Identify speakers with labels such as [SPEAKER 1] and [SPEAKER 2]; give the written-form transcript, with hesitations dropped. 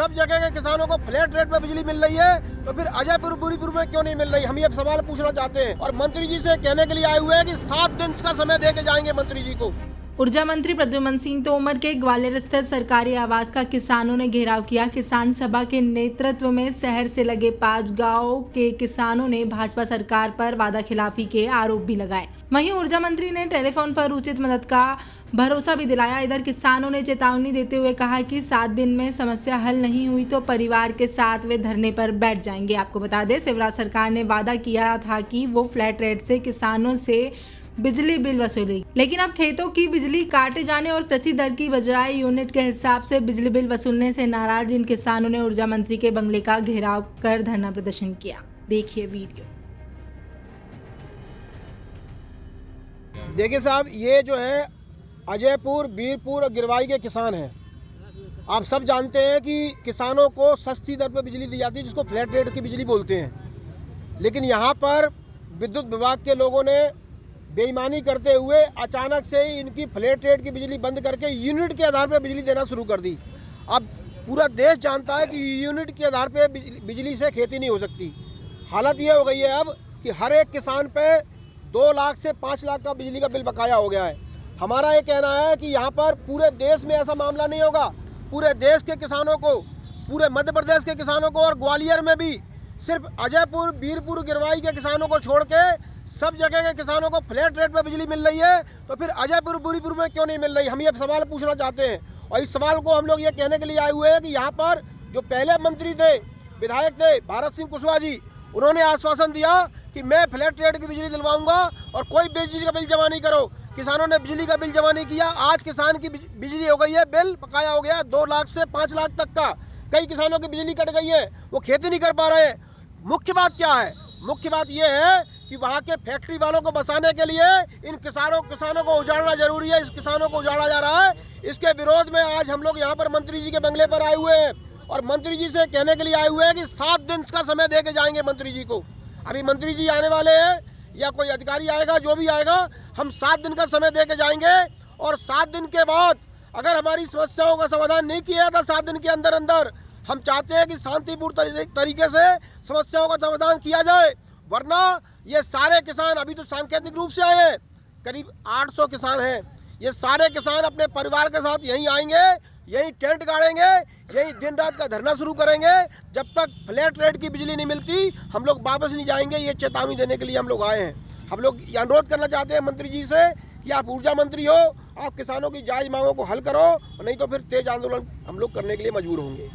[SPEAKER 1] सब जगह के किसानों को फ्लैट रेट में बिजली मिल रही है, तो फिर अजयपुर में क्यों नहीं मिल रही? हम ये सवाल पूछना चाहते हैं और मंत्री जी से कहने के लिए आए हुए हैं कि 7 दिन का समय दे के जाएंगे मंत्री जी को।
[SPEAKER 2] ऊर्जा मंत्री प्रद्युमन सिंह तोमर के ग्वालियर स्थित सरकारी आवास का किसानों ने घेराव किया। किसान सभा के नेतृत्व में शहर से लगे 5 गांव के किसानों ने भाजपा सरकार पर वादा खिलाफी के आरोप भी लगाए। वहीं ऊर्जा मंत्री ने टेलीफोन पर उचित मदद का भरोसा भी दिलाया। इधर किसानों ने चेतावनी देते हुए कहा कि 7 दिन में समस्या हल नहीं हुई तो परिवार के साथ वे धरने पर बैठ जाएंगे। आपको बता दें, शिवराज सरकार ने वादा किया था कि वो फ्लैट रेट से किसानों से बिजली बिल वसूलेगी, लेकिन अब खेतों की बिजली काटे जाने और कृषि दर की बजाय यूनिट के हिसाब से बिजली बिल वसूलने से नाराज इन किसानों ने ऊर्जा मंत्री के बंगले का घेराव कर धरना प्रदर्शन किया। देखिए वीडियो।
[SPEAKER 1] देखिए साहब, ये जो है अजयपुर, बीरपुर और गिरवाई के किसान हैं। आप सब जानते हैं कि किसानों को सस्ती दर पर बिजली दी जाती है, जिसको फ्लैट रेट की बिजली बोलते हैं। लेकिन यहाँ पर विद्युत विभाग के लोगों ने बेईमानी करते हुए अचानक से ही इनकी फ्लैट रेट की बिजली बंद करके यूनिट के आधार पर बिजली देना शुरू कर दी। अब पूरा देश जानता है कि यूनिट के आधार पर बिजली से खेती नहीं हो सकती। हालत ये हो गई है अब कि हर एक किसान पे 2 लाख से 5 लाख का बिजली का बिल बकाया हो गया है। हमारा ये कहना है कि यहाँ पर पूरे देश में ऐसा मामला नहीं होगा। पूरे देश के किसानों को, पूरे मध्य प्रदेश के किसानों को और ग्वालियर में भी सिर्फ अजयपुर, बीरपुर, गिरवाई के किसानों को छोड़ के सब जगह के किसानों को फ्लैट रेट पर बिजली मिल रही है, तो फिर अजयपुर, बीरपुर में क्यों नहीं मिल रही? हम ये सवाल पूछना चाहते हैं और इस सवाल को हम लोग ये कहने के लिए आए हुए हैं कि यहाँ पर जो पहले मंत्री थे, विधायक थे भारत सिंह कुशवाहा जी, उन्होंने आश्वासन दिया कि मैं फ्लैट रेट की बिजली दिलवाऊंगा और कोई बिजली का बिल जमा नहीं करो। किसानों ने बिजली का बिल जमा नहीं किया। आज किसान की बिजली हो गई है, बिल बकाया हो गया 2 लाख से 5 लाख तक का। कई किसानों की बिजली कट गई है, वो खेती नहीं कर पा रहे हैं। मुख्य बात क्या है? मुख्य बात ये है कि वहाँ के फैक्ट्री वालों को बसाने के लिए इन किसानों को उजाड़ना जरूरी है। इस किसानों को उजाड़ा जा रहा है। इसके विरोध में आज हम लोग यहाँ पर मंत्री जी के बंगले पर आए हुए हैं और मंत्री जी से कहने के लिए आए हुए हैं कि 7 दिन का समय दे के जाएंगे मंत्री जी को। अभी मंत्री जी आने वाले हैं या कोई अधिकारी आएगा, जो भी आएगा, हम 7 दिन का समय दे के जाएंगे और 7 दिन के बाद अगर हमारी समस्याओं का समाधान नहीं किया था 7 दिन के अंदर अंदर, हम चाहते हैं कि शांतिपूर्ण तरीके से समस्याओं का समाधान किया जाए। वरना ये सारे किसान, अभी तो सांकेतिक रूप से आए हैं, करीब 800 किसान हैं, ये सारे किसान अपने परिवार के साथ यहीं आएंगे, यहीं टेंट गाड़ेंगे, यही दिन रात का धरना शुरू करेंगे। जब तक फ्लैट रेट की बिजली नहीं मिलती हम लोग वापस नहीं जाएंगे। ये चेतावनी देने के लिए हम लोग आए हैं। हम लोग ये अनुरोध करना चाहते हैं मंत्री जी से कि आप ऊर्जा मंत्री हो, आप किसानों की जायज़ मांगों को हल करो, नहीं तो फिर तेज आंदोलन हम लोग करने के लिए मजबूर होंगे।